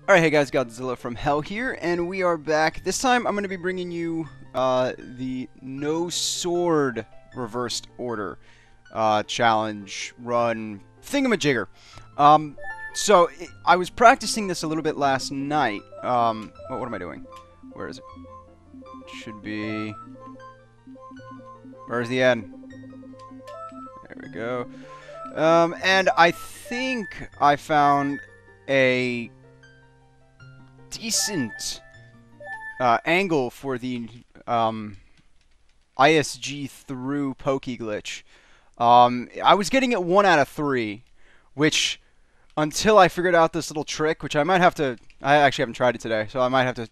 Alright, hey guys, Godzillafromhell here, and we are back. This time I'm going to be bringing you the No Sword Reversed Order challenge, run, thingamajigger. I was practicing this a little bit last night. What am I doing? Where is it? Should be... Where's the end? There we go. And I think I found a decent angle for the ISG through Pokey glitch. I was getting it 1 out of 3, which until I figured out this little trick, which I might have to, I actually haven't tried it today, so I might have to,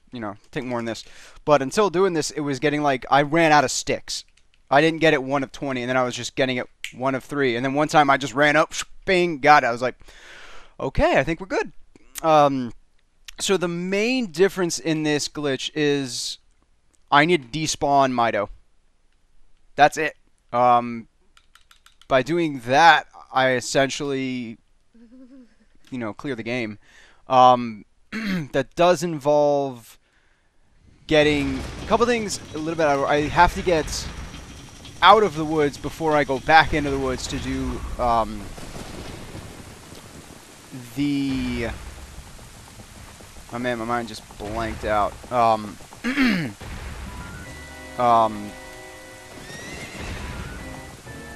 take more on this. But until doing this, it was getting like, I ran out of sticks. I didn't get it 1 of 20, and then I was just getting it 1 of 3. And then one time I just ran up, bing, got it. I was like, okay, I think we're good. So the main difference in this glitch is I need to despawn Mido. That's it. By doing that, I essentially, clear the game. That does involve getting a couple things a little bit out. I have to get out of the woods before I go back into the woods to do the... Oh man, my mind just blanked out. Oh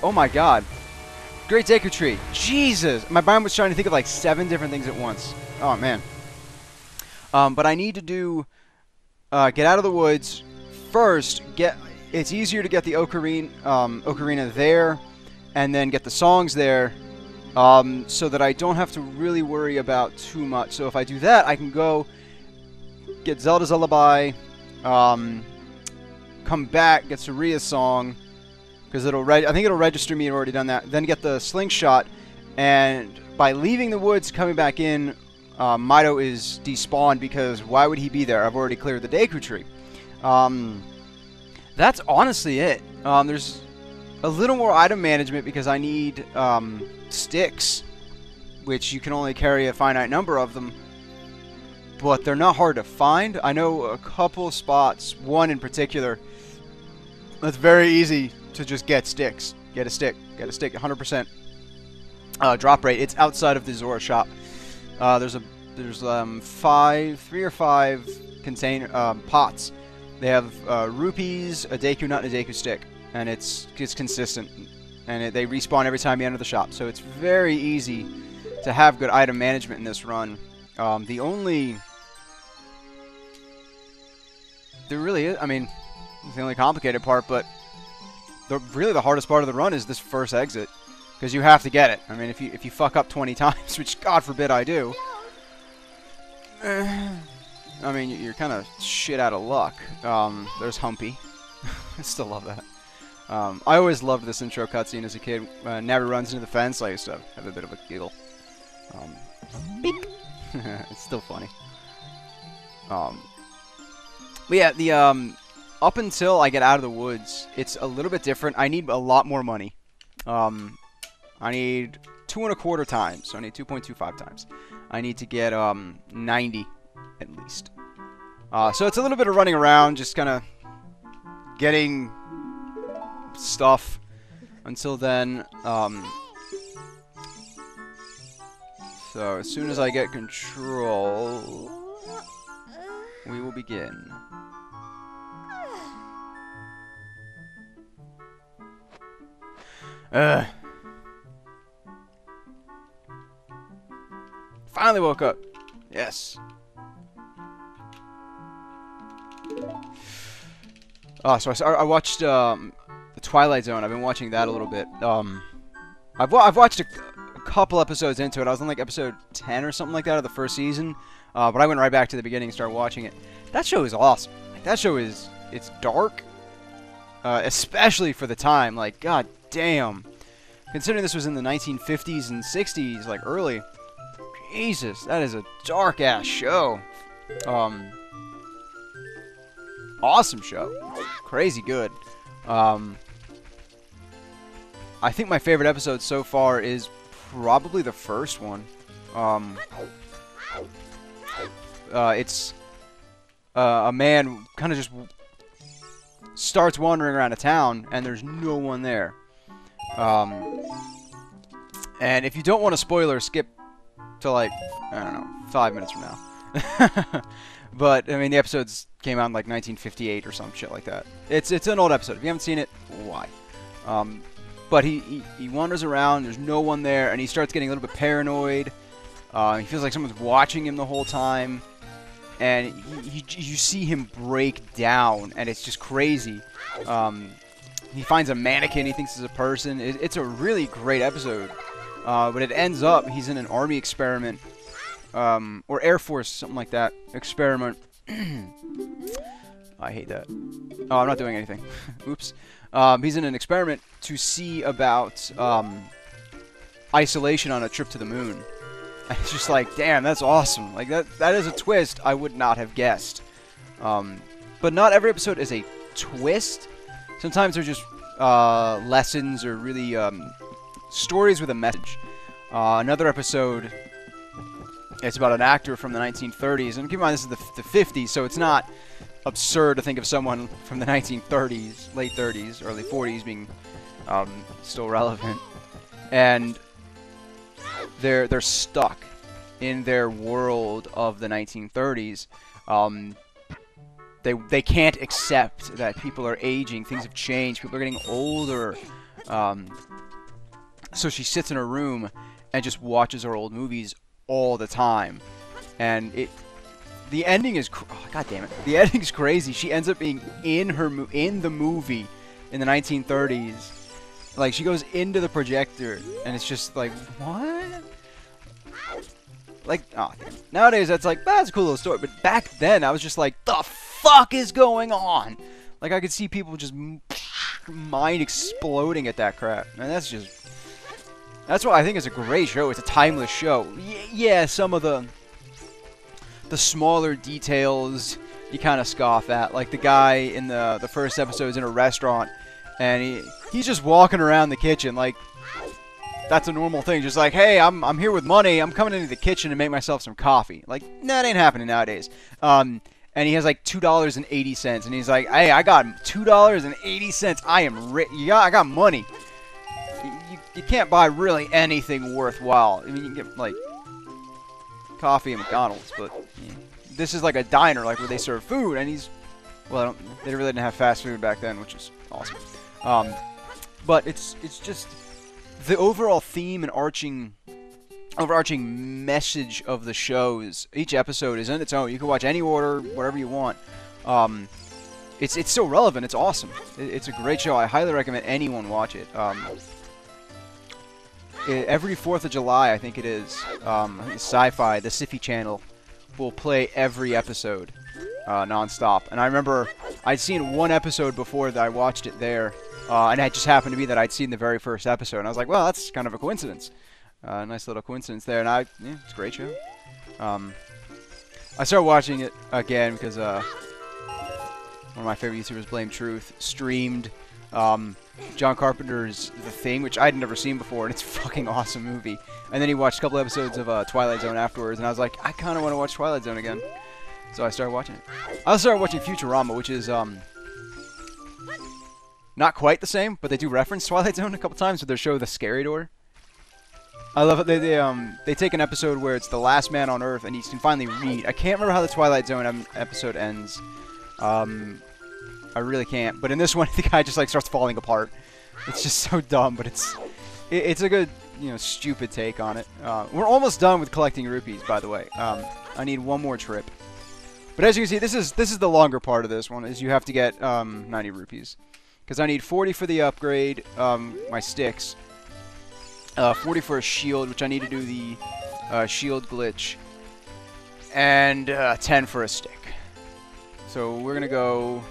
my god. Great Deku Tree. Jesus! My mind was trying to think of like 7 different things at once. Oh man. But I need to do... get out of the woods. First, it's easier to get the Ocarina there, and then get the songs there, so that I don't have to really worry about too much. So if I do that, I can go get Zelda's Lullaby, come back, get Soria's song, because I think it'll register me. I've already done that. Then get the slingshot, and by leaving the woods, coming back in, Mido is despawned because why would he be there? I've already cleared the Deku Tree. That's honestly it. There's a little more item management because I need sticks, which you can only carry a finite number of them, but they're not hard to find. I know a couple spots, one in particular, that's very easy to just get sticks. Get a stick, 100% drop rate. It's outside of the Zora shop. There's 3 or 5 container pots. They have rupees, a Deku nut, and a Deku stick, and it's consistent, and they respawn every time you enter the shop. So it's very easy to have good item management in this run. There really is. I mean, it's the only complicated part, but really the hardest part of the run is this first exit, because you have to get it. I mean, if you fuck up 20 times, which God forbid I do. I mean, you're kind of shit out of luck. There's Humpy. I still love that. I always loved this intro cutscene as a kid. Navi runs into the fence. I used to have a bit of a giggle. Beep. It's still funny. But yeah, the up until I get out of the woods, it's a little bit different. I need a lot more money. I need 2.25 times. So I need 2.25 times. I need to get 90 at least. So it's a little bit of running around, just kind of getting stuff until then. So as soon as I get control, we will begin. Finally woke up. Yes. So I watched the Twilight Zone. I've been watching that a little bit. I've watched a couple episodes into it. I was on like episode 10 or something like that of the first season, but I went right back to the beginning and started watching it. That show is awesome. Like, that show it's dark, especially for the time. Like, god damn. Considering this was in the 1950s and 60s, like early. Jesus, that is a dark ass show. Awesome show. Crazy good. I think my favorite episode so far is probably the first one. It's a man kind of just starts wandering around a town, and there's no one there. And if you don't want a spoiler, skip to like, I don't know, 5 minutes from now. But, I mean, the episodes came out in like 1958 or some shit like that. It's an old episode. If you haven't seen it, why? But he wanders around, there's no one there, and he starts getting a little bit paranoid. He feels like someone's watching him the whole time. And you see him break down, and it's just crazy. He finds a mannequin he thinks is a person. It's a really great episode. But it ends up, he's in an army experiment. Or Air Force, something like that. Experiment. I hate that. Oh, I'm not doing anything. Oops. He's in an experiment to see about isolation on a trip to the moon. It's just like, damn, that's awesome. Like, that is a twist I would not have guessed. But not every episode is a twist. Sometimes they're just lessons or really stories with a message. Another episode, it's about an actor from the 1930s. And keep in mind, this is the 50s, so it's not absurd to think of someone from the 1930s, late 30s, early 40s being still relevant. And they're stuck in their world of the 1930s. They can't accept that people are aging. Things have changed. People are getting older. So she sits in her room and just watches her old movies all the time. And the ending is God damn it. The ending's crazy. She ends up being in the movie in the 1930s. Like, she goes into the projector, and it's just like, what? Like, oh, damn. Nowadays, that's like, that's a cool little story. But back then, I was just like, the fuck is going on? Like, I could see people just mind exploding at that crap. And that's what I think is a great show. It's a timeless show. Yeah, some of the smaller details you kind of scoff at. Like, the guy in the first episode is in a restaurant, and he's just walking around the kitchen like that's a normal thing. Just like, hey, I'm here with money. I'm coming into the kitchen to make myself some coffee. Like, that ain't happening nowadays. And he has like $2.80, and he's like, hey, I got $2.80. I am rich. I got money. You can't buy really anything worthwhile. I mean, you can get like coffee at McDonald's, but yeah, this is like a diner, like where they serve food, and they really didn't have fast food back then, which is awesome. But it's just the overall theme and overarching message of the shows. Each episode is in its own. You can watch any order, whatever you want. It's so relevant. It's awesome. It's a great show. I highly recommend anyone watch it. Every 4th of July, I think it is, Sci-Fi, the Sci-Fi channel, will play every episode non-stop. And I remember I'd seen one episode before that I watched it there, and it just happened to be that I'd seen the very first episode. And I was like, well, that's kind of a coincidence. Nice little coincidence there. And yeah, it's a great show. I started watching it again because one of my favorite YouTubers, Blame Truth, streamed John Carpenter's The Thing, which I'd never seen before, and it's a fucking awesome movie. And then he watched a couple episodes of Twilight Zone afterwards, and I was like, I kind of want to watch Twilight Zone again. So I started watching it. I also started watching Futurama, which is not quite the same, but they do reference Twilight Zone a couple times with their show The Scary Door. I love it. They take an episode where it's the last man on Earth, and he can finally read. I can't remember how the Twilight Zone episode ends. I really can't. But in this one, the guy just like starts falling apart. It's just so dumb, but it's a good, stupid take on it. We're almost done with collecting rupees, by the way. I need one more trip. But as you can see, this is the longer part of this one. Is you have to get 90 rupees, because I need 40 for the upgrade, my sticks. 40 for a shield, which I need to do the shield glitch, and 10 for a stick. So we're gonna go.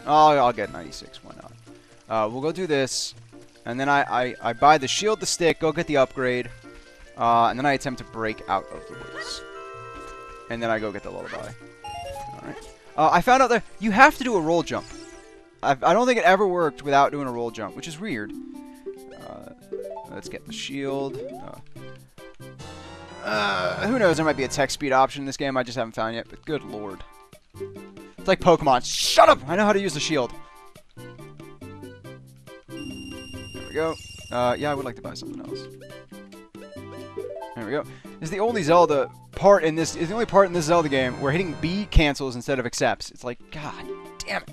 I'll get 96. Why not? We'll go do this, and then I buy the shield, the stick, go get the upgrade, and then I attempt to break out of the woods, and then I go get the lullaby. All right. I found out that you have to do a roll jump. I don't think it ever worked without doing a roll jump, which is weird. Let's get the shield. Who knows? There might be a text speed option in this game I just haven't found yet, but good lord. It's like Pokemon. Shut up! I know how to use the shield. There we go. Yeah, I would like to buy something else. There we go. This is the only Zelda part in this. Is the only part in this Zelda game where hitting B cancels instead of accepts. It's like, god damn it.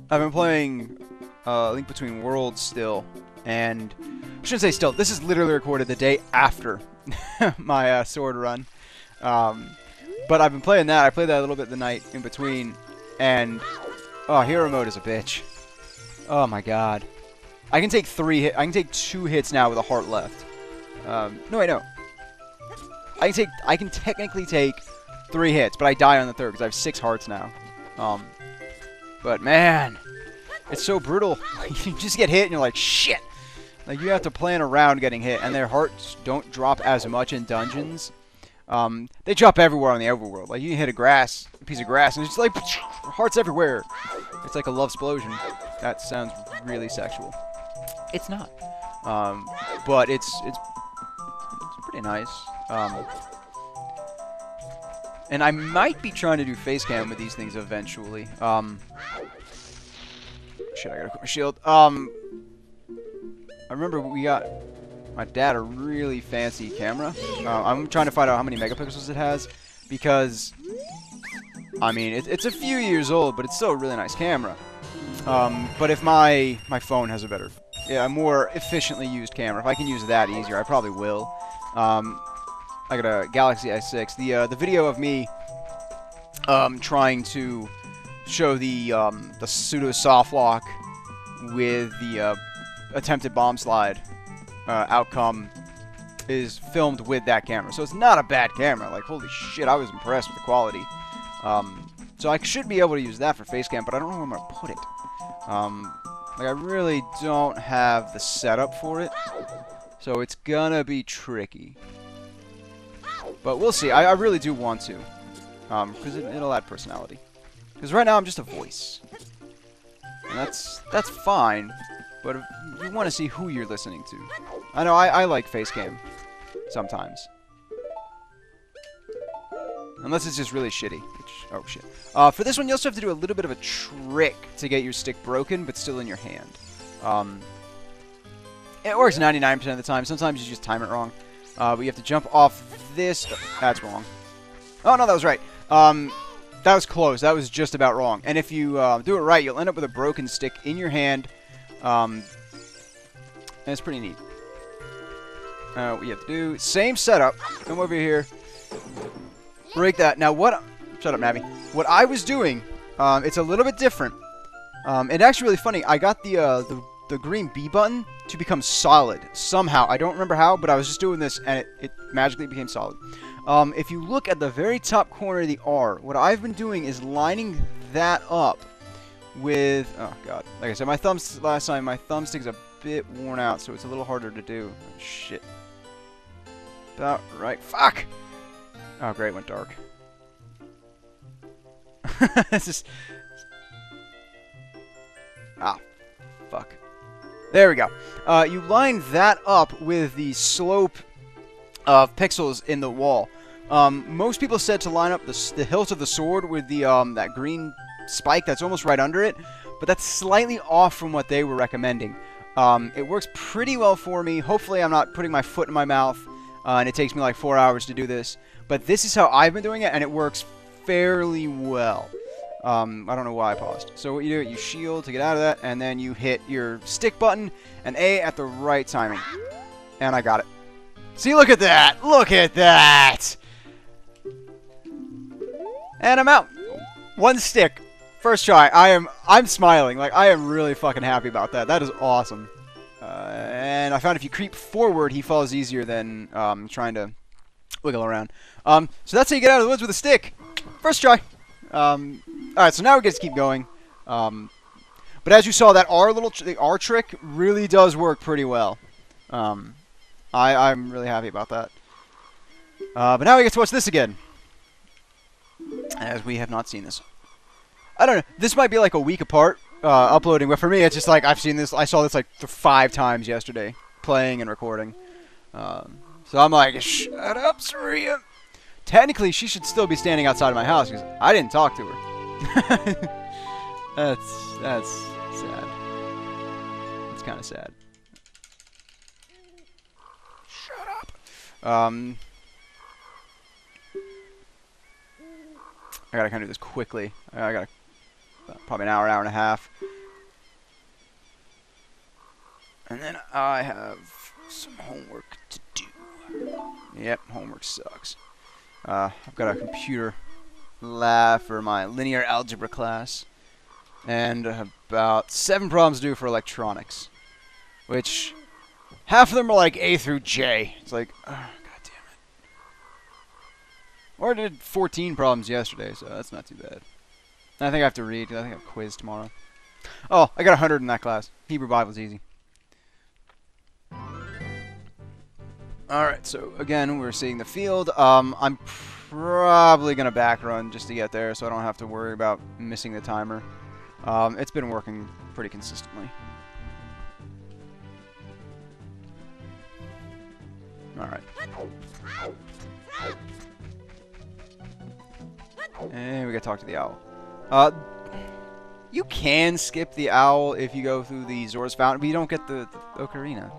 I've been playing Link Between Worlds still, and I shouldn't say still. This is literally recorded the day after my sword run. But I've been playing that. I played that a little bit the night in between, and oh, hero mode is a bitch. Oh my god. I can take 2 hits now with a heart left. No, wait, no. I can technically take 3 hits, but I die on the 3rd because I have 6 hearts now. But man, it's so brutal. You just get hit and you're like, shit. Like, you have to plan around getting hit, and their hearts don't drop as much in dungeons. They drop everywhere on the overworld. Like, you can hit a piece of grass, and it's just like, hearts everywhere. It's like a love explosion. That sounds really sexual. It's not. But it's pretty nice. And I might be trying to do face cam with these things eventually. Shit, I gotta equip my shield. I remember we got my dad a really fancy camera. I'm trying to find out how many megapixels it has, because I mean it's a few years old, but it's still a really nice camera. But if my phone has a more efficiently used camera, if I can use that easier, I probably will. I got a Galaxy S6. The video of me trying to show the pseudo soft lock with the attempted bomb slide outcome is filmed with that camera, so it's not a bad camera. Like, holy shit, I was impressed with the quality. So I should be able to use that for face cam, but I don't know where I'm gonna put it. Like, I really don't have the setup for it, so it's gonna be tricky. But we'll see. I really do want to, because it'll add personality. Because right now I'm just a voice, and that's fine. But if you want to see who you're listening to. I know I like face cam sometimes, unless it's just really shitty. Which, oh shit. For this one, you also have to do a little bit of a trick to get your stick broken, but still in your hand. It works 99% of the time. Sometimes you just time it wrong. But you have to jump off this. That's wrong. Oh, no, that was right. That was close. That was just about wrong. And if you do it right, you'll end up with a broken stick in your hand. And it's pretty neat. What you have to do, same setup. Come over here. Break that. Now what... Shut up, Navi. What I was doing, it's a little bit different. And actually really funny. I got the green B button to become solid somehow. I don't remember how, but I was just doing this and it magically became solid. If you look at the very top corner of the R, what I've been doing is lining that up with, oh god, like I said, my thumbstick's a bit worn out, so it's a little harder to do. Oh, shit. About right. Fuck! Oh great, it went dark. It's just... Ah, fuck. There we go. You line that up with the slope of pixels in the wall. Most people said to line up the hilt of the sword with the that green spike that's almost right under it, but that's slightly off from what they were recommending. It works pretty well for me. Hopefully I'm not putting my foot in my mouth, and it takes me like 4 hours to do this. But this is how I've been doing it, and it works fairly well. I don't know why I paused. So what you do, you shield to get out of that, and then you hit your stick button and A at the right timing. And I got it. See, look at that! Look at that! And I'm out. One stick. First try. I'm smiling. Like, I am really fucking happy about that. That is awesome. And I found if you creep forward, he falls easier than trying to wiggle around. So that's how you get out of the woods with a stick. First try. Alright, so now we get to keep going. But as you saw, that the R trick really does work pretty well. I'm really happy about that. But now we get to watch this again, as we have not seen this. I don't know. This might be like a week apart uploading, but for me, it's just like I've seen this. I saw this like 5 times yesterday, playing and recording. So I'm like, shut up, Saria. Technically, she should still be standing outside of my house because I didn't talk to her. That's sad. It's kind of sad. Shut up. I gotta kind of do this quickly. I got probably an hour and a half. And then I have some homework to do. Yep, homework sucks. I've got a computer lab for my linear algebra class. And about 7 problems due for electronics. Which, half of them are like A through J. It's like, oh, god damn it. Or I did 14 problems yesterday, so that's not too bad. And I think I have to read, because I think I have a quiz tomorrow. Oh, I got 100 in that class. Hebrew Bible's easy. Alright, so again, we're seeing the field. I'm probably going to back run just to get there, so I don't have to worry about missing the timer. It's been working pretty consistently. Alright. And we gotta talk to the owl. You can skip the owl if you go through the Zora's Fountain, but you don't get the Ocarina.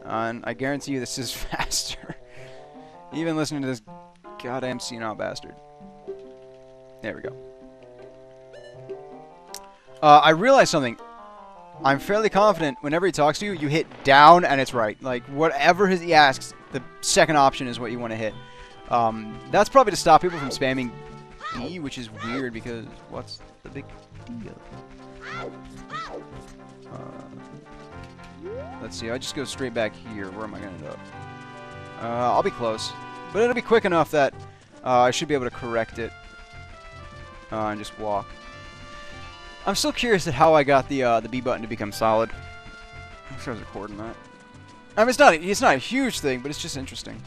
And I guarantee you this is faster. Even listening to this goddamn senile bastard. There we go. I realized something. I'm fairly confident whenever he talks to you, you hit down and it's right. Like, whatever he asks, the second option is what you want to hit. That's probably to stop people from spamming D, which is weird because what's the big deal? Let's see, I just go straight back here. Where am I going to end up? I'll be close. But it'll be quick enough that I should be able to correct it. And just walk. I'm still curious at how I got the B button to become solid. I wish I was recording that. I mean, it's not a huge thing, but it's just interesting.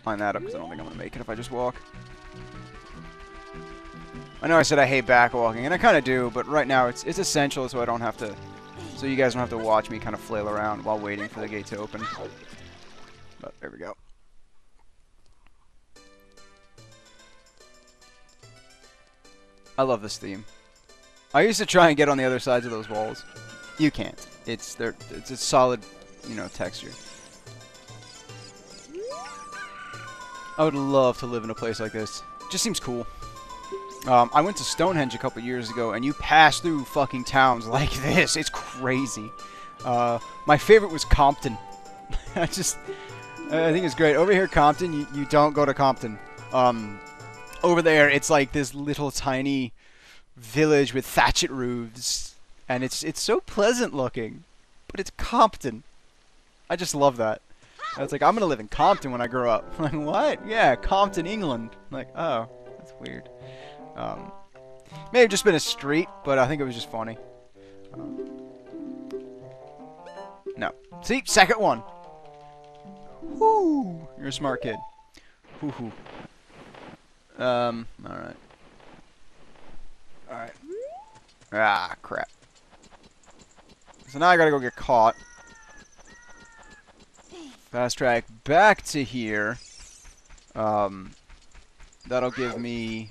Line that up because I don't think I'm gonna make it if I just walk. I know I said I hate back walking, and I kind of do, but right now it's essential, so I don't have to. So you guys don't have to watch me kind of flail around while waiting for the gate to open. But there we go. I love this theme. I used to try and get on the other sides of those walls. You can't. It's a solid, you know, texture. I would love to live in a place like this. Just seems cool. I went to Stonehenge a couple years ago, and you pass through fucking towns like this. It's crazy. My favorite was Compton. I think it's great. Over here, Compton, you don't go to Compton. Over there, it's like this little tiny village with thatched roofs, and it's so pleasant looking, but it's Compton. I just love that. It's like, I'm gonna live in Compton when I grow up. I'm like, what? Yeah, Compton, England. I'm like, oh, that's weird. May have just been a street, but I think it was just funny. No. See? Second one. Whoo! You're a smart kid. Hoo-hoo. Alright. Alright. Ah, crap. So now I gotta go get caught. Fast track back to here. That'll give me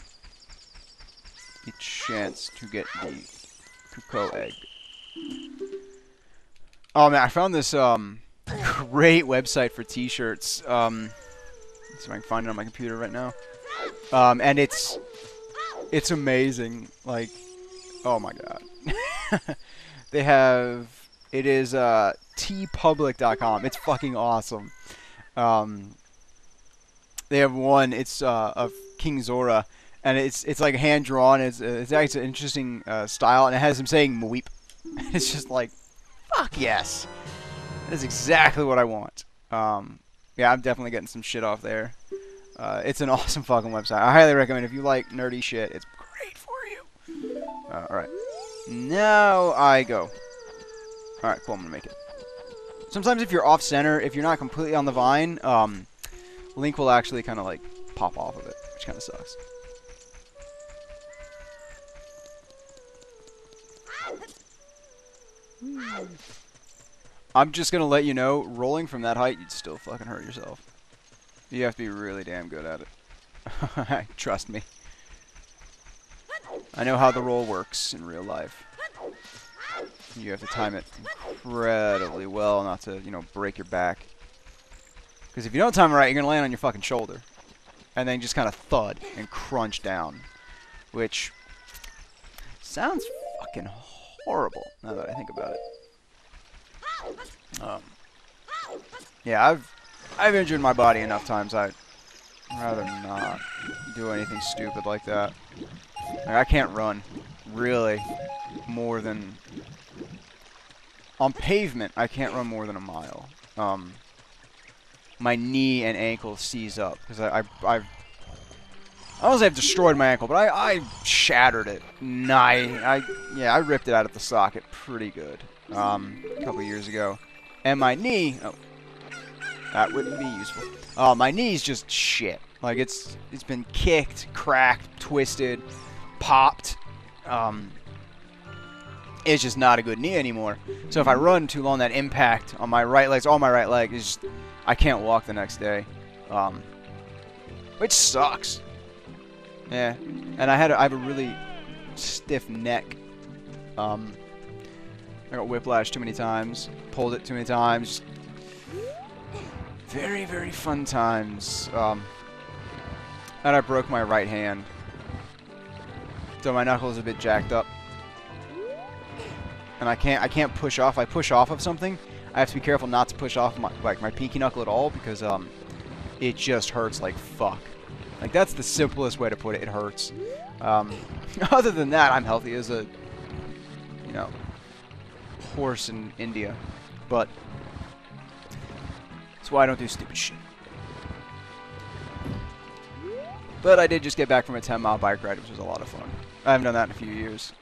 a chance to get the Cuckoo egg. Oh man, I found this great website for t-shirts. Let's see if I can find it on my computer right now. And it's amazing. Like, oh my god. They have, it is tpublic.com. It's fucking awesome. They have one, it's of King Zora, and it's like hand drawn. It's actually an interesting style, and it has him saying "Mweep." It's just like, fuck yes, that is exactly what I want. Yeah, I'm definitely getting some shit off there. It's an awesome fucking website. I highly recommend it. If you like nerdy shit, it's great for you. Alright. Now I go. Alright, cool, I'm gonna make it. Sometimes if you're off center, if you're not completely on the vine, Link will actually kind of like pop off of it, which kind of sucks. I'm just gonna let you know, rolling from that height, you'd still fucking hurt yourself. You have to be really damn good at it. Trust me. I know how the roll works in real life. You have to time it incredibly well not to, you know, break your back. Because if you don't time it right, you're gonna land on your fucking shoulder. And then just kind of thud and crunch down. Which sounds fucking horrible, now that I think about it. Yeah, I've injured my body enough times. I'd rather not do anything stupid like that. Like, I can't run, really, more than... On pavement, I can't run more than a mile. My knee and ankle seize up, because I don't say I've destroyed my ankle, but I shattered it. Yeah, I ripped it out of the socket pretty good a couple years ago. And my knee, oh, that wouldn't be useful. My knee's just shit. Like it's been kicked, cracked, twisted, popped. It's just not a good knee anymore. So if I run too long, that impact on my right leg, all my right leg is just, I can't walk the next day, which sucks. Yeah, and I have a really stiff neck. I got whiplash too many times, pulled it too many times. Very, very fun times. And I broke my right hand, so my knuckle is a bit jacked up. And I can't push off. If I push off of something, I have to be careful not to push off my pinky knuckle at all, because it just hurts like fuck. Like, that's the simplest way to put it. It hurts. Other than that, I'm healthy as a, you know, horse in India. But that's why I don't do stupid shit. But I did just get back from a 10-mile bike ride, which was a lot of fun. I haven't done that in a few years.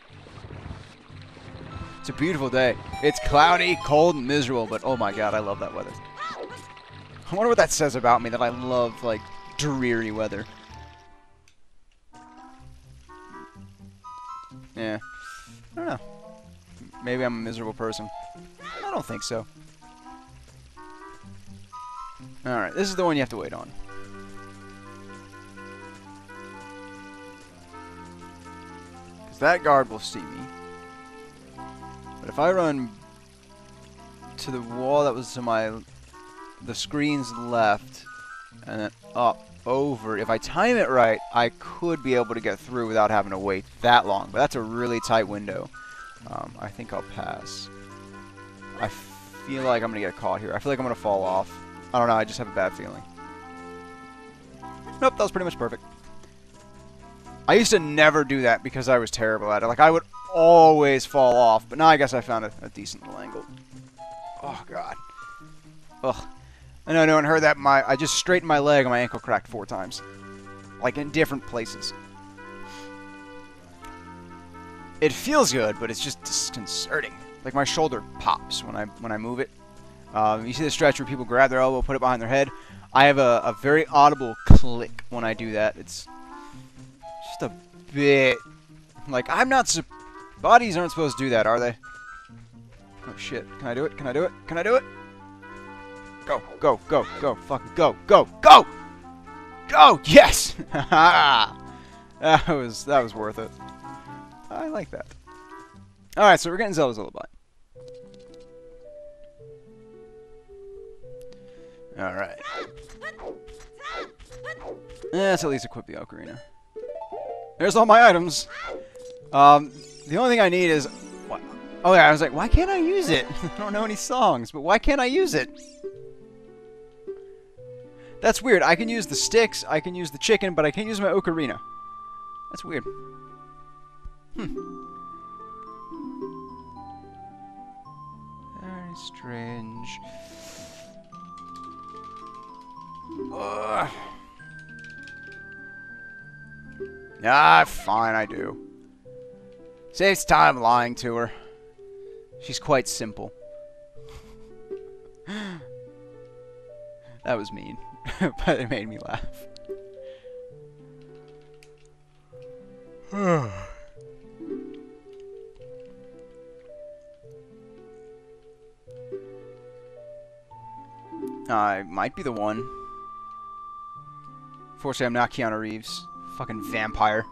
It's a beautiful day. It's cloudy, cold, and miserable, but oh my god, I love that weather. I wonder what that says about me, that I love, like, dreary weather. Yeah. I don't know. Maybe I'm a miserable person. I don't think so. Alright, this is the one you have to wait on. Because that guard will see me. But if I run to the wall that was to the screen's left, and then up, over, if I time it right, I could be able to get through without having to wait that long. But that's a really tight window. I think I'll pass. I feel like I'm going to get caught here. I feel like I'm going to fall off. I don't know, I just have a bad feeling. Nope, that was pretty much perfect. I used to never do that because I was terrible at it. Like, I would always fall off, but now I guess I found a decent little angle. Oh, God. Ugh. I know no one heard that. I just straightened my leg and my ankle cracked 4 times. Like, in different places. It feels good, but it's just disconcerting. Like, my shoulder pops when I move it. You see the stretch where people grab their elbow, put it behind their head? I have a very audible click when I do that. It's just a bit... Like, I'm not... Bodies aren't supposed to do that, are they? Oh, shit. Can I do it? Can I do it? Can I do it? Go, go, go, go, fucking go, go, go! Go! Yes! that was worth it. I like that. Alright, so we're getting Zelda's Lullaby. Alright. Let's at least equip the Ocarina. There's all my items. The only thing I need is... Oh yeah, I was like, why can't I use it? I don't know any songs, but why can't I use it? That's weird. I can use the sticks, I can use the chicken, but I can't use my ocarina. That's weird. Very strange. Ugh. Ah, fine, I do. Saves time lying to her. She's quite simple. That was mean, but it made me laugh. Might be the one. Fortunately, I'm not Keanu Reeves. Fucking vampire.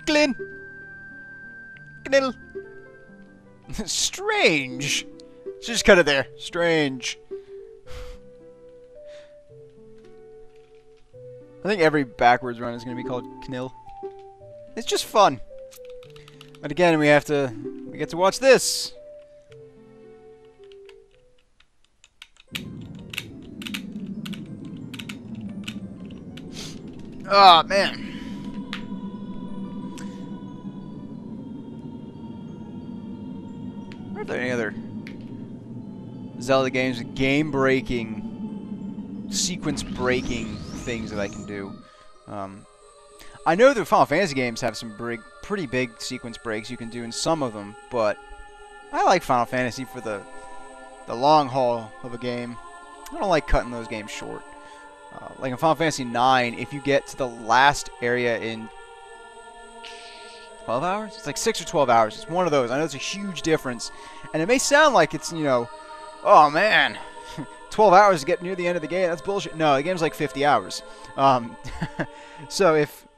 Glyn! Gniddle! Strange! Just cut it there. Strange. I think every backwards run is going to be called Knill. It's just fun. But again, we get to watch this. Oh, man. Are there any other Zelda games with game-breaking, sequence-breaking things that I can do? I know the Final Fantasy games have some pretty big sequence breaks you can do in some of them, but I like Final Fantasy for the long haul of a game. I don't like cutting those games short. Like in Final Fantasy IX, if you get to the last area in 12 hours? It's like 6 or 12 hours. It's one of those. I know it's a huge difference. And it may sound like it's, you know, oh man, 12 hours to get near the end of the game. That's bullshit. No, the game's like 50 hours. So if...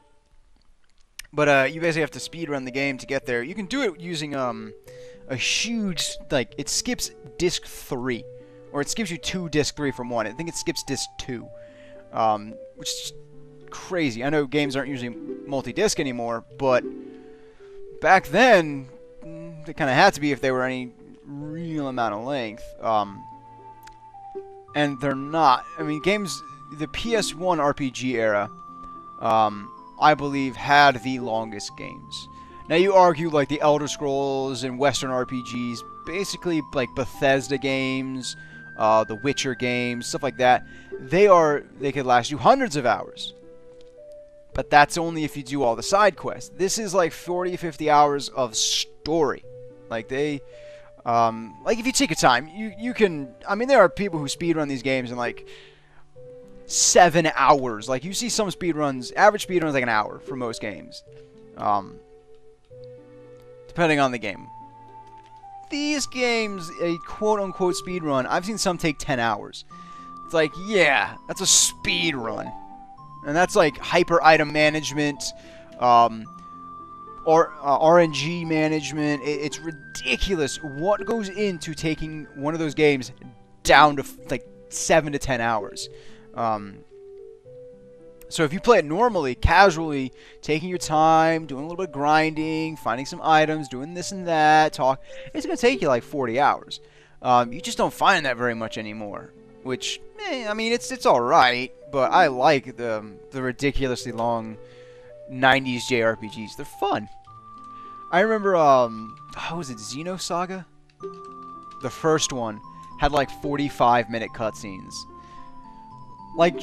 But you basically have to speedrun the game to get there. You can do it using a huge, like, it skips disc 3. Or it skips you 2 disc 3 from 1. I think it skips disc 2. Which is just crazy. I know games aren't usually multi-disc anymore, but back then, they kind of had to be if they were any real amount of length. And they're not. I mean, games, the PS1 RPG era, I believe, had the longest games. Now, you argue, like, the Elder Scrolls and Western RPGs, basically, like, Bethesda games, the Witcher games, stuff like that, they could last you hundreds of hours. But that's only if you do all the side quests. This is like 40, 50 hours of story. Like, like, if you take your time, you can, I mean, there are people who speedrun these games in, like, 7 hours. Like, you see some speedruns, average speedruns like an hour for most games. Depending on the game. These games, a quote-unquote speedrun, I've seen some take 10 hours. It's like, yeah, that's a speedrun. And that's like hyper-item management, or RNG management. It's ridiculous what goes into taking one of those games down to, like, 7 to 10 hours. So if you play it normally, casually, taking your time, doing a little bit of grinding, finding some items, doing this and that, it's going to take you like 40 hours. You just don't find that very much anymore. Which, I mean, it's alright, but I like the ridiculously long 90s JRPGs. They're fun. I remember, how was it, Xenosaga? The first one had like 45-minute cutscenes. Like,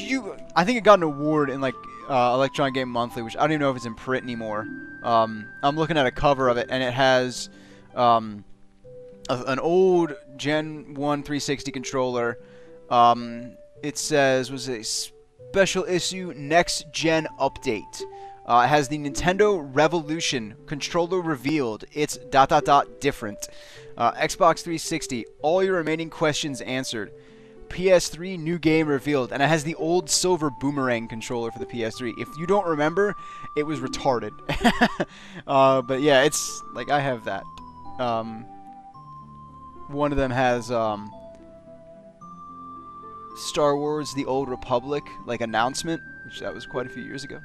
I think it got an award in, like, Electronic Game Monthly, which I don't even know if it's in print anymore. I'm looking at a cover of it, and it has an old Gen 1 360 controller. It says, was a special issue next gen update. It has the Nintendo Revolution controller revealed. It's ... different. Xbox 360, all your remaining questions answered. PS3 new game revealed, and it has the old silver boomerang controller for the PS3. If you don't remember, it was retarded. But yeah, it's like, I have that. One of them has Star Wars The Old Republic, like, announcement, which that was quite a few years ago.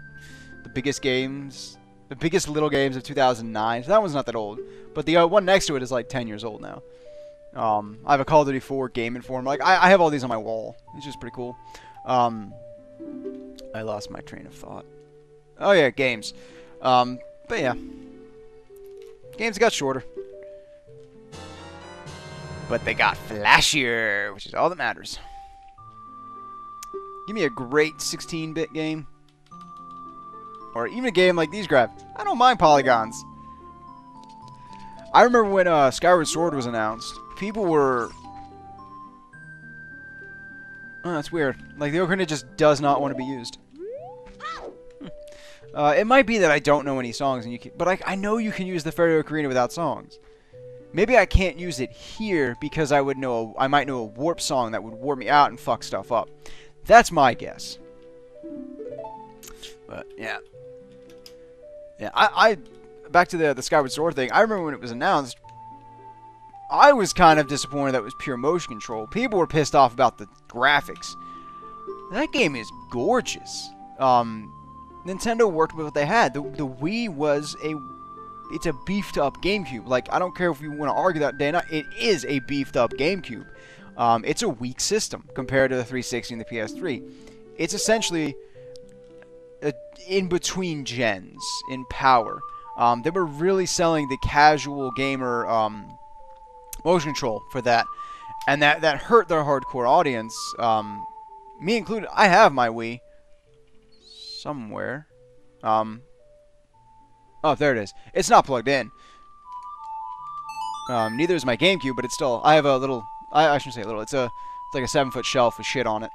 The biggest little games of 2009. So that one's not that old, but the one next to it is like 10 years old now. I have a Call of Duty 4 Game Informer. Like, I have all these on my wall. It's just pretty cool. I lost my train of thought. Oh yeah, games. But yeah, games got shorter, but they got flashier, which is all that matters. Give me a great 16-bit game, or even a game like these graphics. I don't mind polygons. I remember when Skyward Sword was announced. People were... Oh, that's weird. Like, the Ocarina just does not want to be used. It might be that I don't know any songs, but I know you can use the Fairy Ocarina without songs. Maybe I can't use it here because I might know a warp song that would warp me out and fuck stuff up. That's my guess. But yeah, I back to the Skyward Sword thing. I remember when it was announced, I was kind of disappointed that it was pure motion control. People were pissed off about the graphics. That game is gorgeous. Nintendo worked with what they had. The Wii was it's a beefed up GameCube. Like, I don't care if you want to argue that day or not, it is a beefed up GameCube. It's a weak system compared to the 360 and the PS3. It's essentially in between gens in power. They were really selling the casual gamer motion control for that, and that hurt their hardcore audience. Me included. I have my Wii somewhere. Oh, there it is. It's not plugged in. Neither is my GameCube, but it's still. I have a little. I shouldn't say a little. It's like a 7-foot shelf with shit on it.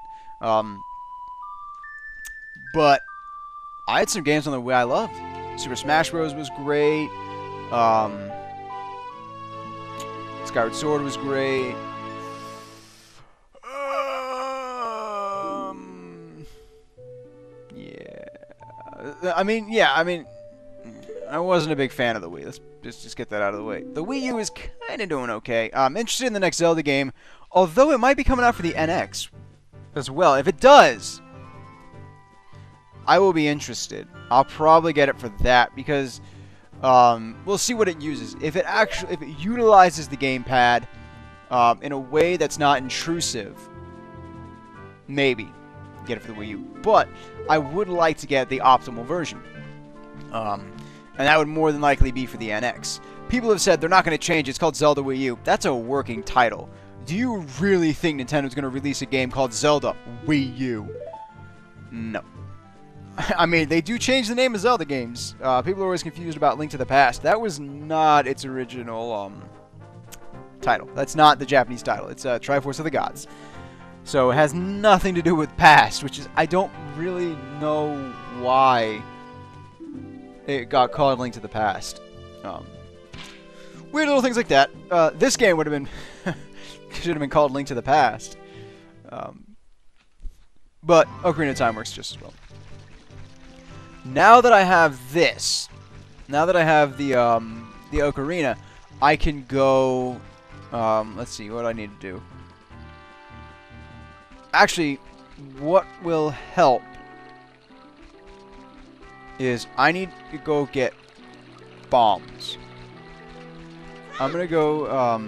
But I had some games on the Wii I loved. Super Smash Bros. Was great. Skyward Sword was great. Yeah. I mean, I wasn't a big fan of the Wii. Let's just get that out of the way. The Wii U is kind of doing okay. I'm interested in the next Zelda game, although it might be coming out for the NX as well. If it does, I will be interested. I'll probably get it for that because we'll see what it uses. If it utilizes the gamepad in a way that's not intrusive, maybe get it for the Wii U. But I would like to get the optimal version. And that would more than likely be for the NX. People have said they're not going to change it. It's called Zelda Wii U. That's a working title. Do you really think Nintendo's going to release a game called Zelda Wii U? No. I mean, they do change the name of Zelda games. People are always confused about Link to the Past. That was not its original title. That's not the Japanese title. It's Triforce of the Gods. So it has nothing to do with past, which is, I don't really know why it got called Link to the Past. Weird little things like that. This game would have been should have been called Link to the Past. But Ocarina of Time works just as well. Now that I have this, now that I have the Ocarina, I can go. Let's see, what do I need to do? Actually, what will help is I need to go get bombs. I'm gonna go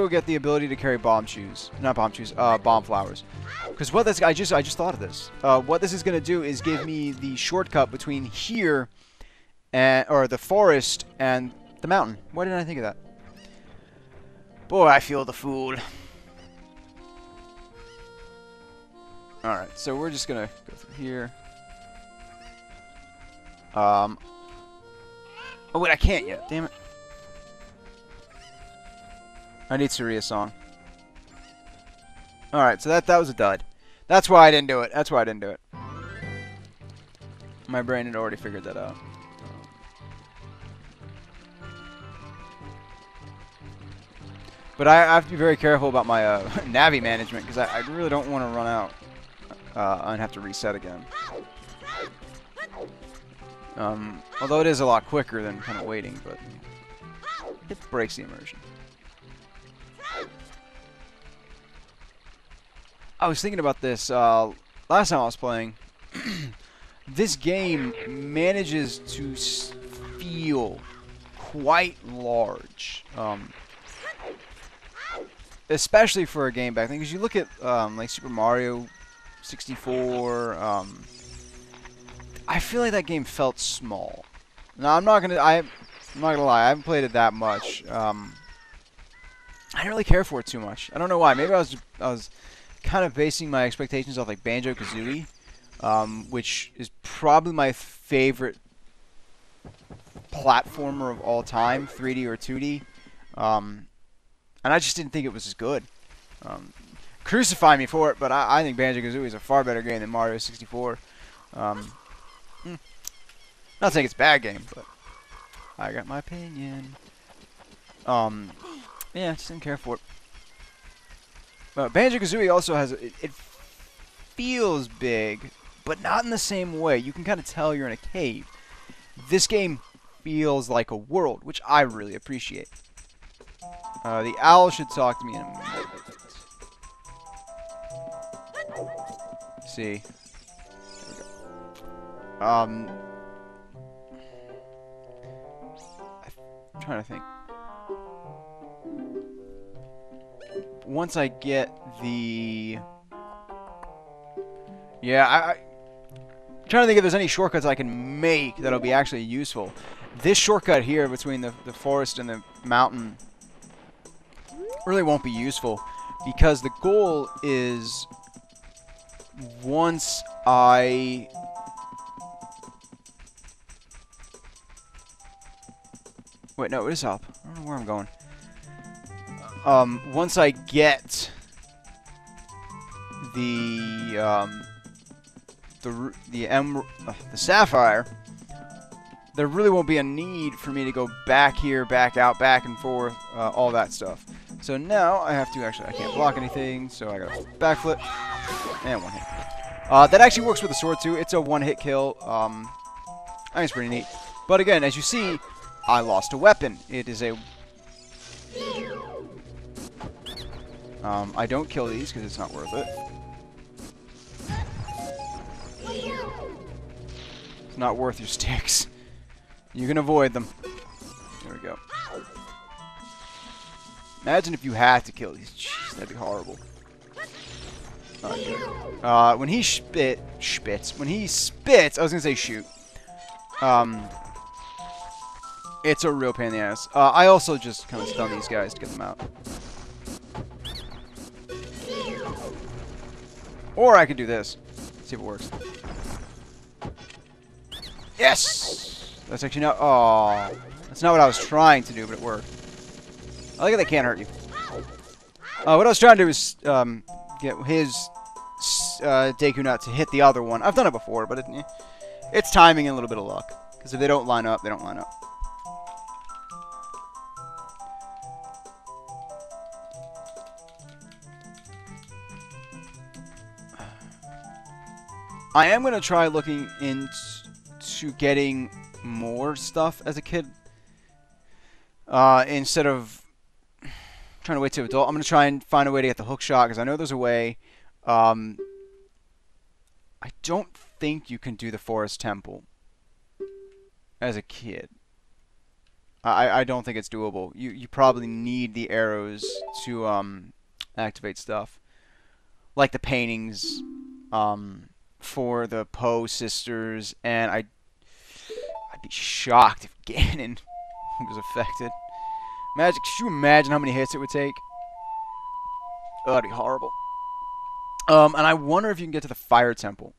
get the ability to carry bomb shoes. Not bomb shoes, bomb flowers. Because what this I just thought of this. What this is gonna do is give me the shortcut between here or the forest and the mountain. Why didn't I think of that? Boy, I feel the fool. Alright, so we're just gonna go through here. Oh wait, I can't yet, damn it. I need Suria's song. Alright, so that was a dud. That's why I didn't do it. That's why I didn't do it. My brain had already figured that out. But I have to be very careful about my Navi management because I really don't want to run out and have to reset again. Although it is a lot quicker than kind of waiting, but it breaks the immersion. I was thinking about this last time I was playing. This game manages to feel quite large. Especially for a game back then, because you look at like Super Mario 64. I feel like that game felt small. Now I'm not gonna lie, I haven't played it that much. I didn't really care for it too much. I don't know why. Maybe I was kind of basing my expectations off like Banjo-Kazooie, which is probably my favorite platformer of all time, 3D or 2D. And I just didn't think it was as good. Crucify me for it, but I think Banjo-Kazooie is a far better game than Mario 64. Hmm. Not saying it's a bad game, but I got my opinion. Yeah, just didn't care for it. Banjo-Kazooie also has it feels big, but not in the same way. You can kind of tell you're in a cave. This game feels like a world, which I really appreciate. The owl should talk to me in a minute. See. There we go. I'm trying to think. Once I get the... Yeah, I'm trying to think if there's any shortcuts I can make that'll be actually useful. This shortcut here between the forest and the mountain really won't be useful because the goal is once I... Wait, no, it is up. I don't know where I'm going. Once I get the sapphire, there really won't be a need for me to go back here, back out, back and forth, all that stuff. So now I have to actually, I can't block anything, so I gotta backflip and one hit. That actually works with the sword too. It's a one-hit kill. I think it's pretty neat. But again, as you see, I lost a weapon. It is a... I don't kill these because it's not worth it. It's not worth your sticks. You can avoid them. There we go. Imagine if you had to kill these. Jeez, that'd be horrible. Okay. When he when he spits, I was gonna say shoot. It's a real pain in the ass. I also just kind of stun these guys to get them out. Or I could do this. See if it works. Yes! That's actually not... Oh, that's not what I was trying to do, but it worked. I like how they can't hurt you. What I was trying to do is get his Deku Nut to hit the other one. I've done it before, but it's timing and a little bit of luck. Because if they don't line up, they don't line up. I am going to try looking into getting more stuff as a kid. Instead of trying to wait to adult. I'm going to try and find a way to get the hook shot, because I know there's a way. I don't think you can do the Forest Temple as a kid. I don't think it's doable. You probably need the arrows to activate stuff. Like the paintings for the Poe sisters, and I'd be shocked if Ganon was affected. Could you imagine how many hits it would take? Oh, that'd be horrible. And I wonder if you can get to the Fire Temple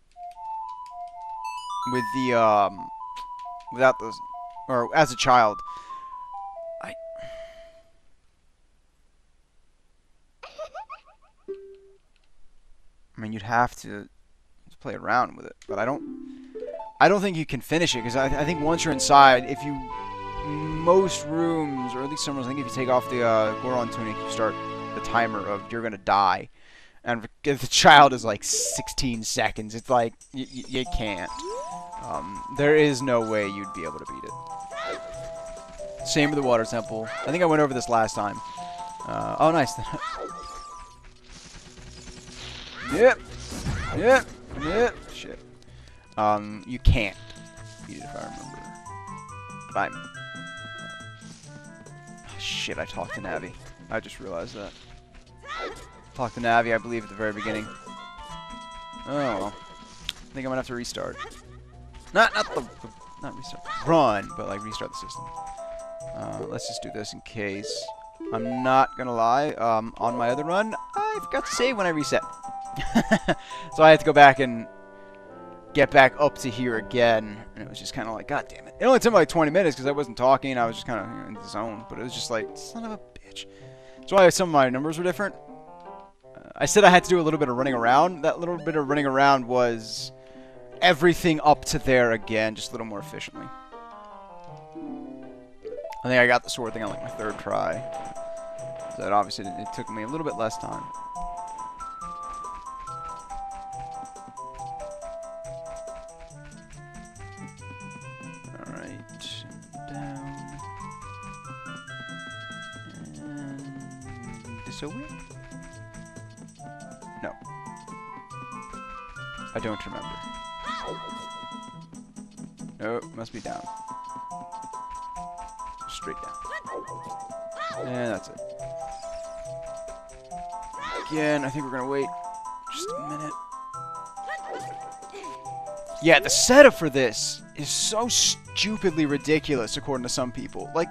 with the without those, or as a child. I mean, you'd have to play around with it, but I don't think you can finish it, because I think once you're inside, if you most rooms, or at least some rooms, I think if you take off the Goron tunic, you start the timer of you're gonna die, and if the child is like 16 seconds, it's like you can't. There is no way you'd be able to beat it. Same with the Water Temple. I think I went over this last time. Oh, nice. Yep. Yep. Yep. Shit. You can't beat it if I remember. But shit, I talked to Navi. I just realized that. Talked to Navi, I believe, at the very beginning. Oh, well. I think I'm gonna have to restart. Not restart. Run, but like restart the system. Let's just do this in case. I'm not gonna lie. On my other run, I forgot to save when I reset. So I had to go back and get back up to here again, and it was just kind of like, god damn it. It only took me like 20 minutes because I wasn't talking. I was just kind of in the zone, but it was just like, son of a bitch. That's why some of my numbers were different. I said I had to do a little bit of running around. That little bit of running around was everything up to there again, just a little more efficiently. I think I got the sword thing on like my 3rd try. So that obviously it took me a little bit less time. Alright, down. And this over? No. I don't remember. No, must be down. Straight down. And that's it. Again, I think we're gonna wait just a minute. Yeah, the setup for this is so stupidly ridiculous according to some people. Like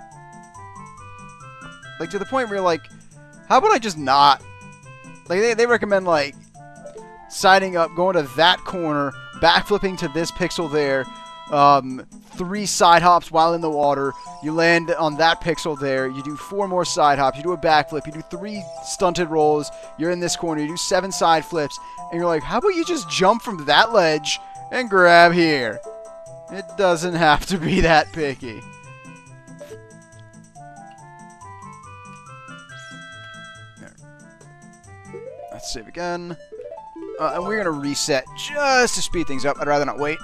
to the point where you're like, how about I just not? Like, they recommend, like, siding up, going to that corner, backflipping to this pixel there, 3 side hops while in the water, you land on that pixel there, you do 4 more side hops, you do a backflip, you do 3 stunted rolls, you're in this corner, you do 7 side flips, and you're like, how about you just jump from that ledge and grab here? It doesn't have to be that picky. There. Let's save again. And we're going to reset just to speed things up. I'd rather not wait.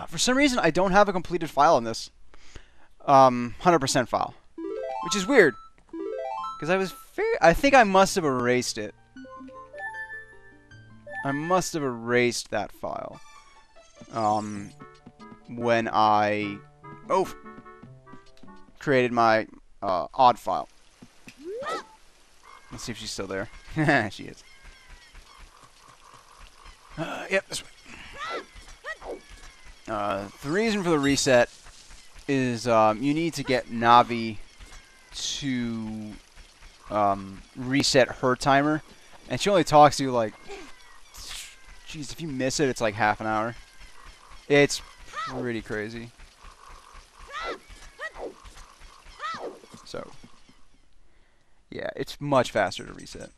For some reason, I don't have a completed file on this. 100% file. Which is weird. Because I think I must have erased it. I must have erased that file. When I created my odd file. Let's see if she's still there. She is. Yep, this way. The reason for the reset is you need to get Navi to reset her timer. And she only talks to you like... Jeez, if you miss it, it's like half an hour. It's pretty crazy. So... yeah, it's much faster to reset.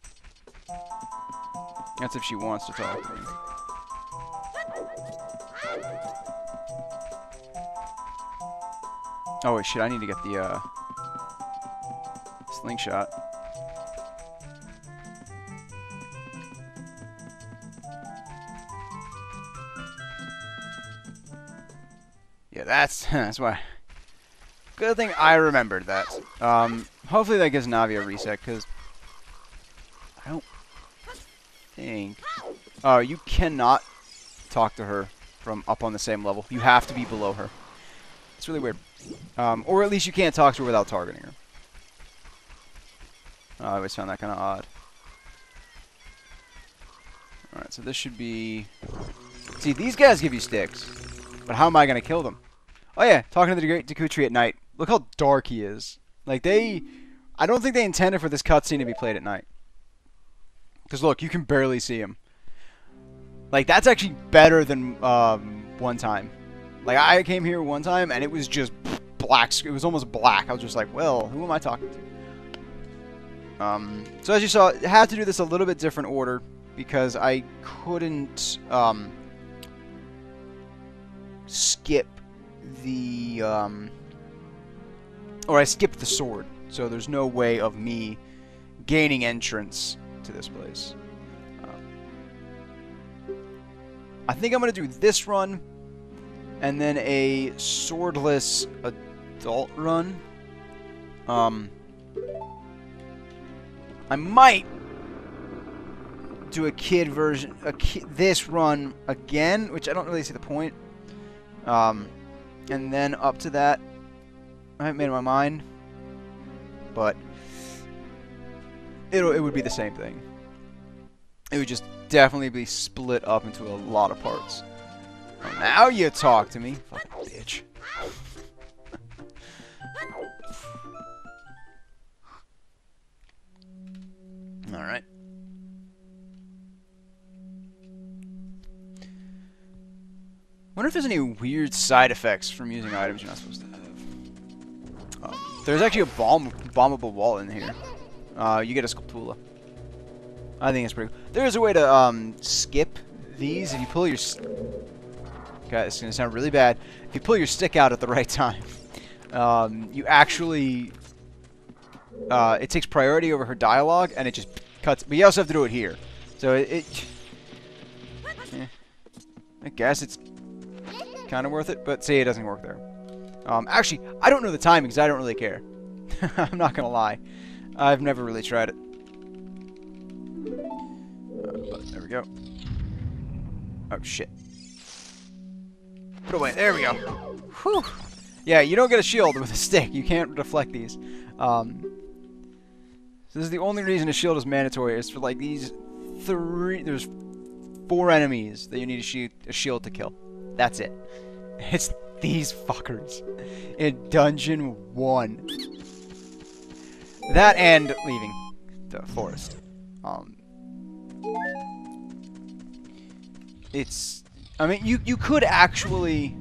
That's if she wants to talk to me. Oh wait, shit, I need to get the, slingshot. Yeah, that's why. Good thing I remembered that. Hopefully that gives Navi a reset, because I don't think... Oh, you cannot talk to her from up on the same level. You have to be below her. It's really weird. Or at least you can't talk to her without targeting her. I always found that kind of odd. Alright, so this should be... See, these guys give you sticks. But how am I going to kill them? Oh yeah, talking to the Great Deku Tree at night. Look how dark he is. Like, I don't think they intended for this cutscene to be played at night. Because look, you can barely see him. Like, that's actually better than one time. Like, I came here one time, and it was just black. It was almost black. I was just like, well, who am I talking to? So as you saw, I had to do this a little bit different order, because I couldn't skip the... or I skipped the sword. So there's no way of me gaining entrance to this place. I think I'm going to do this run, and then a swordless adult run. I might do a kid version, this run again, which I don't really see the point. And then up to that, I haven't made up my mind, but it would be the same thing. It would just definitely be split up into a lot of parts. Oh, now you talk to me, fucking bitch. All right. Wonder if there's any weird side effects from using items you're not supposed to have. There's actually a bombable wall in here. You get a Sculptula. I think it's pretty cool. There is a way to skip these if you pull your... Okay, it's going to sound really bad. If you pull your stick out at the right time, you actually... it takes priority over her dialogue, and it just cuts... But you also have to do it here. So I guess it's kind of worth it, but see, it doesn't work there. Actually, I don't know the timing because I don't really care. I'm not going to lie. I've never really tried it. But there we go. Oh, shit. Put away. There we go. Whew. Yeah, you don't get a shield with a stick. You can't deflect these. So this is the only reason a shield is mandatory. Is for like these there's 4 enemies that you need a shield to kill. That's it. It's these fuckers in Dungeon 1. That and leaving the forest. It's... I mean, you could actually...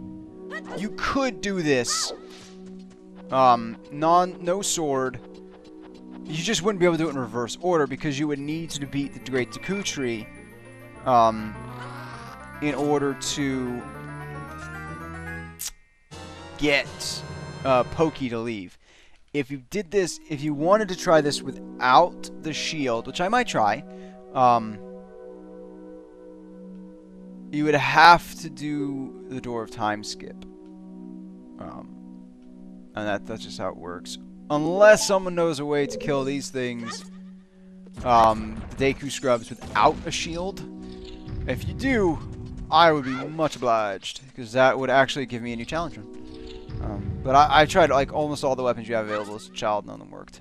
You could do this. No sword. You just wouldn't be able to do it in reverse order because you would need to beat the Great Deku Tree in order to get Pokey to leave. If you did this, if you wanted to try this without the shield, which I might try, you would have to do the Door of Time skip. And that's just how it works. Unless someone knows a way to kill these things, the Deku Scrubs, without a shield. If you do, I would be much obliged, because that would actually give me a new challenge run. But I tried like almost all the weapons you have available as a child, none of them worked.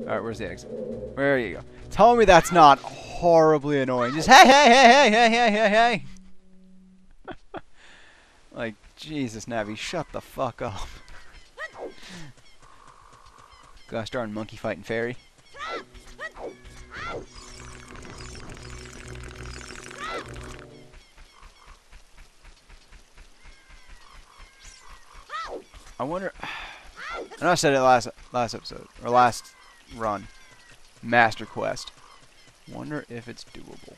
Alright, where's the exit? There you go. Tell me that's not horribly annoying. Just hey, hey, hey, hey, hey, hey, hey, hey. Like, Jesus, Navi, shut the fuck up. Gosh darn monkey fighting fairy. I wonder... I know I said it last episode, or last run. Master Quest. Wonder if it's doable.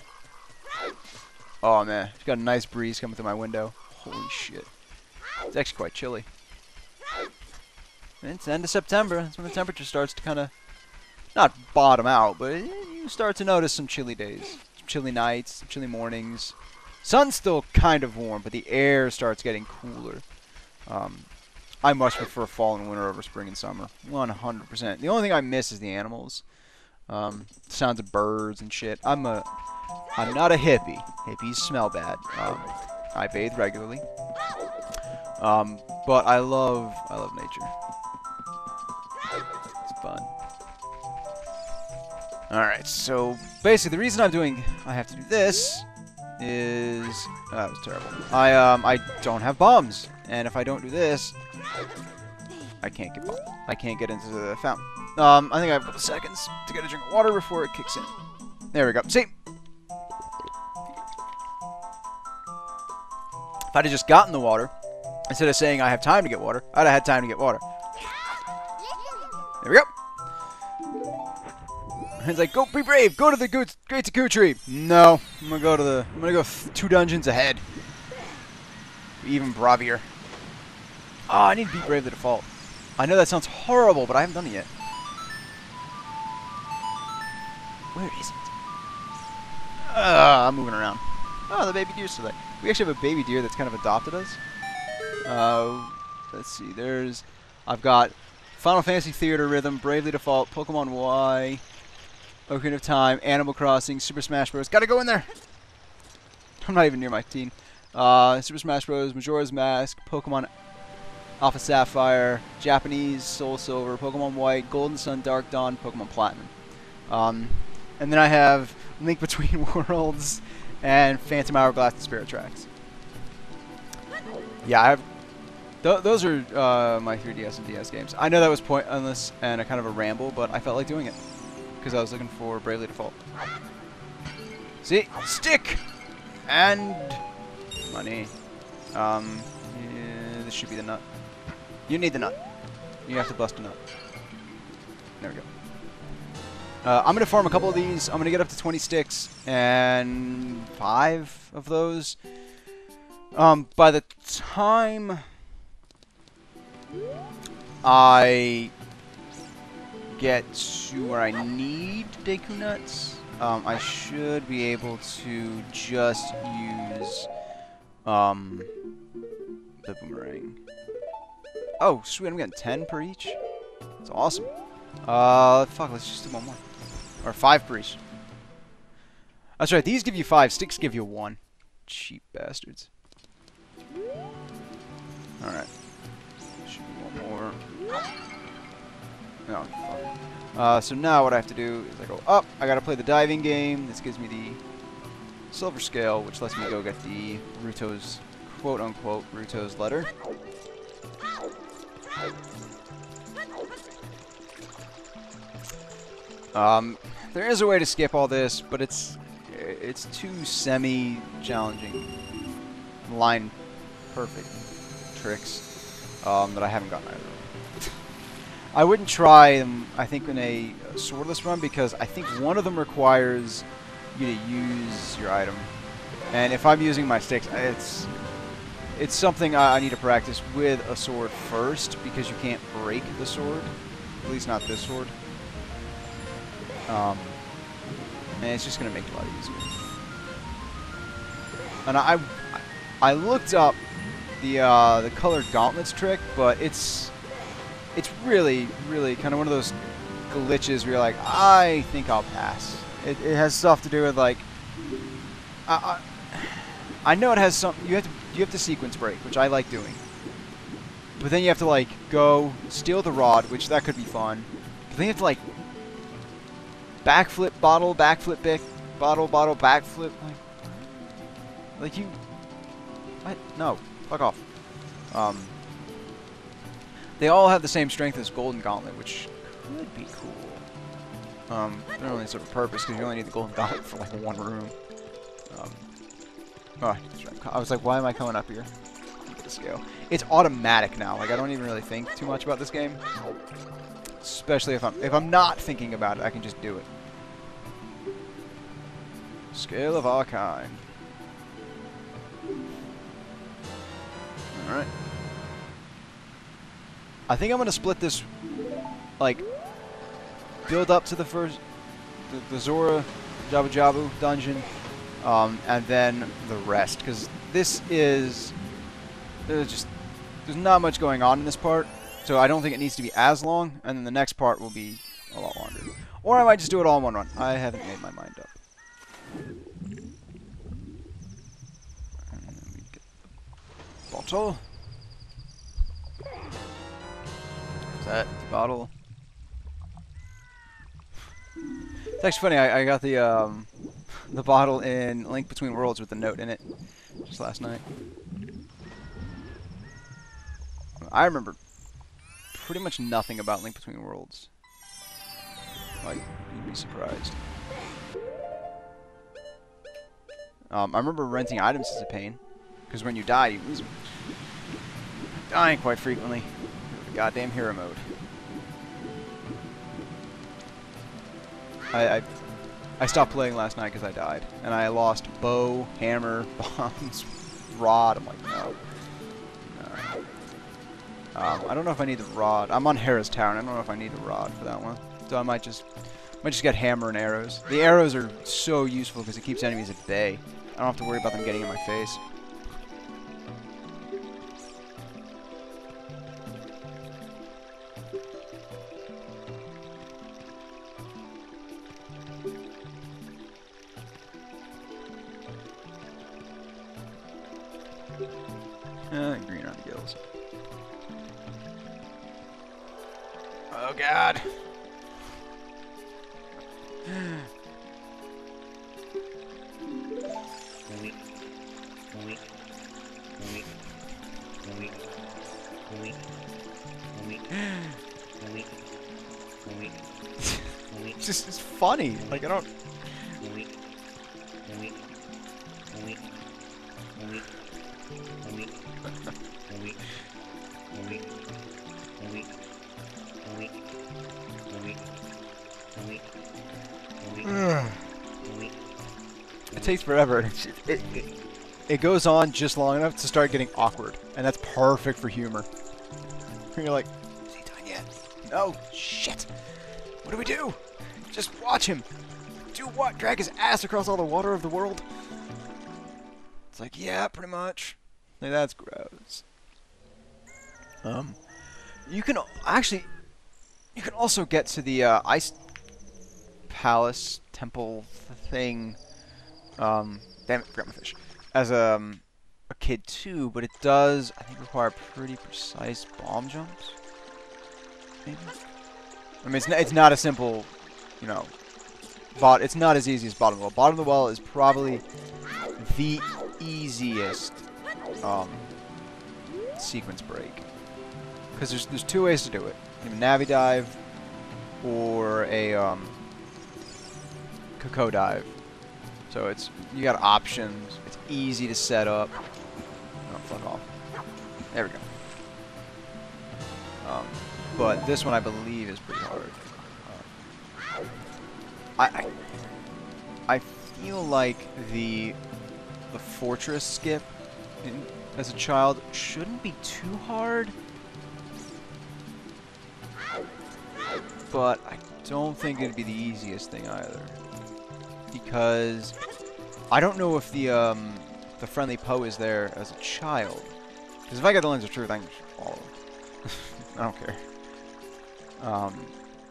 Oh man, it's got a nice breeze coming through my window. Holy shit. It's actually quite chilly. It's the end of September. That's when the temperature starts to kind of... Not bottom out, but you start to notice some chilly days. Some chilly nights, some chilly mornings. Sun's still kind of warm, but the air starts getting cooler. I much prefer fall and winter over spring and summer. 100%. The only thing I miss is the animals. Sounds of birds and shit. I'm not a hippie. Hippies smell bad. I bathe regularly. But I love nature. It's fun. Alright, so basically the reason I have to do this is... that was terrible. I don't have bombs. And if I don't do this, I can't get bombed. I can't get into the fountain. I think I have a couple seconds to get a drink of water before it kicks in. There we go. See? If I'd have just gotten the water, instead of saying I have time to get water, I'd have had time to get water. There we go. It's like, go, be brave, go to the Great Deku Tree. No, I'm gonna go 2 dungeons ahead. Even bravier. Oh, I need to beat Brave the Default. I know that sounds horrible, but I haven't done it yet. Where is it? I'm moving around. Oh, the baby deer's still there. We actually have a baby deer that's kind of adopted us. Let's see. I've got Final Fantasy Theater Rhythm, Bravely Default, Pokemon Y, Ocarina of Time, Animal Crossing, Super Smash Bros. Gotta go in there. I'm not even near my teen. Super Smash Bros. Majora's Mask, Pokemon Alpha Sapphire, Japanese Soul Silver, Pokemon White, Golden Sun, Dark Dawn, Pokemon Platinum. And then I have Link Between Worlds and Phantom Hourglass and Spirit Tracks. Yeah, I have... those are my 3DS and DS games. I know that was pointless and a kind of a ramble, but I felt like doing it. Because I was looking for Bravely Default. See? Stick! And... money. Yeah, this should be the nut. You need the nut. You have to bust a nut. There we go. I'm gonna farm a couple of these. I'm gonna get up to 20 sticks and 5 of those. By the time I get to where I need Deku Nuts, I should be able to just use the boomerang. Oh, sweet, I'm getting 10 per each. That's awesome. Fuck, let's just do one more. Or 5 per each. That's right, these give you 5, sticks give you 1. Cheap bastards. Alright. Should be one more. Oh, fuck. So now what I have to do is I go up. I gotta play the diving game. This gives me the silver scale, which lets me go get the Ruto's, quote-unquote, Ruto's letter. There is a way to skip all this, but it's too semi-challenging, line perfect tricks that I haven't gotten either of. I wouldn't try them, I think, in a swordless run, because I think one of them requires you to use your item. And if I'm using my sticks, it's something I need to practice with a sword first, because you can't break the sword. At least not this sword. And it's just going to make it a lot easier. And I looked up the colored gauntlets trick, but it's really kind of one of those glitches where you're like, I think I'll pass. It has stuff to do with, like, I know it has some. You have to sequence break, which I like doing. But then you have to, like, go steal the rod, which that could be fun. But then you have to, like, backflip bottle, backflip bick, bottle, backflip. Like you. What? No. Fuck off. They all have the same strength as Golden Gauntlet, which could be cool. They don't really serve a purpose because you only need the Golden Gauntlet for like one room. Oh, I was like, why am I coming up here? Get the scale. It's automatic now. Like I don't even really think too much about this game. Especially if I'm not thinking about it, I can just do it. Scale of our kind. Alright. I think I'm gonna split this, like, build up to the first, the Zora, Jabu Jabu dungeon, and then the rest, because this is, there's not much going on in this part, so I don't think it needs to be as long, and then the next part will be a lot longer. Or I might just do it all in one run. I haven't made my mind up. And then we get the bottle. Is that the bottle? It's actually funny, I got the bottle in Link Between Worlds with the note in it just last night. I remember pretty much nothing about Link Between Worlds. Like, you'd be surprised. I remember renting items as a pain, because when you die, you lose them. Dying quite frequently. Goddamn hero mode. I stopped playing last night because I died, and I lost bow, hammer, bombs, rod. I'm like, no. I don't know if I need the rod. I'm on Hera's Tower, and I don't know if I need the rod for that one. So I might just get hammer and arrows. The arrows are so useful because it keeps enemies at bay. I don't have to worry about them getting in my face. Green on the gills. Oh god. It's funny. Like I don't. It takes forever. It goes on just long enough to start getting awkward, and that's perfect for humor. And you're like, is he done yet? No. Shit. What do we do? Just watch him. Do what? Drag his ass across all the water of the world? It's like, yeah, pretty much. Like, that's gross. You can actually, you can also get to the ice palace temple thing. Damn it, forgot my fish. As a kid too, but it does, I think, require pretty precise bomb jumps. Maybe. I mean, it's not a simple, you know, it's not as easy as bottom of the well. Bottom of the well is probably the easiest sequence break, because there's two ways to do it: you can Navi dive or a Coco dive. So you got options. It's easy to set up. Oh, fuck off. There we go. But this one I believe is pretty hard. I feel like the fortress skip as a child shouldn't be too hard, but I don't think it'd be the easiest thing either, because I don't know if the friendly Poe is there as a child. Because if I get the lens of truth, I can just follow. I don't care.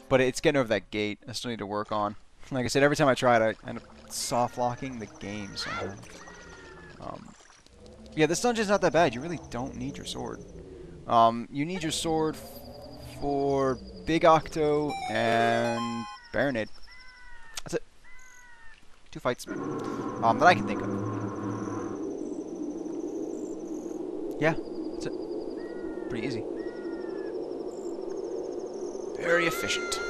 But it's getting over that gate. I still need to work on. Like I said, every time I try it, I end up soft locking the game somehow. Yeah, this dungeon's not that bad. You really don't need your sword. You need your sword for Big Octo and Baronade. That's it. 2 fights that I can think of. Yeah, that's it. Pretty easy. Very efficient.